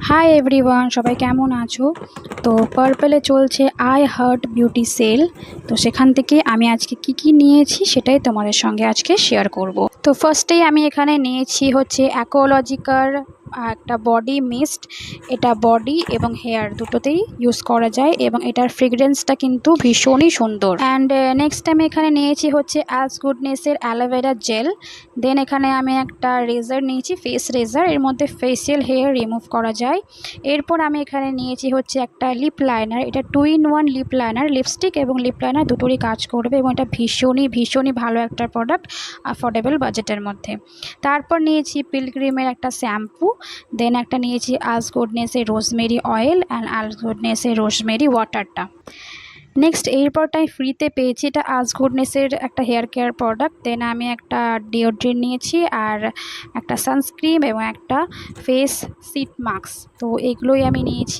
Hi everyone, সবাই কেমন আছো? তো পার্পেলে চলছে আই হার্ট বিউটি সেল। তো সেখান থেকে আমি আজকে কি নিয়েছি সেটাই তোমাদের সঙ্গে আজকে শেয়ার করব। তো ফার্স্টেই আমি এখানে নিয়েছি হচ্ছে অ্যাকোলজিকার একটা বডি মিস্ট। এটা বডি এবং হেয়ার দুটোতেই ইউজ করা যায় এবং এটার ফ্রেগরেন্সটা কিন্তু ভীষণই সুন্দর। অ্যান্ড নেক্সট আমি এখানে নিয়েছি হচ্ছে অ্যাজ গুডনেসের অ্যালোভেরা জেল। দেন এখানে আমি একটা রেজার নিয়েছি, ফেস রেজার, এর মধ্যে ফেসিয়াল হেয়ার রিমুভ করা যায়। এরপর আমি এখানে নিয়েছি হচ্ছে একটা লিপ লাইনার। এটা 2-in-1 লিপ লাইনার, লিপস্টিক এবং লিপ লাইনার দুটোরই কাজ করবে এবং এটা ভীষণই ভালো একটা প্রোডাক্ট অ্যাফোর্ডেবল বাজেটের মধ্যে। তারপর নিয়েছি পিলগ্রিমের একটা শ্যাম্পু। দেন একটা নিয়েছি আজ গুডনেসের রোজমেরি অয়েল অ্যান্ড আজ গুডনেসের রোজমেরি ওয়াটারটা। নেক্সট এরপরটাই ফ্রিতে পেয়েছি, এটা আজ গুডনেসের একটা হেয়ার কেয়ার প্রোডাক্ট। দেন আমি একটা ডিওড্রেন্ট নিয়েছি আর একটা সানস্ক্রিন এবং একটা ফেস সিট মাস্ক। তো এগুলোই আমি নিয়েছি।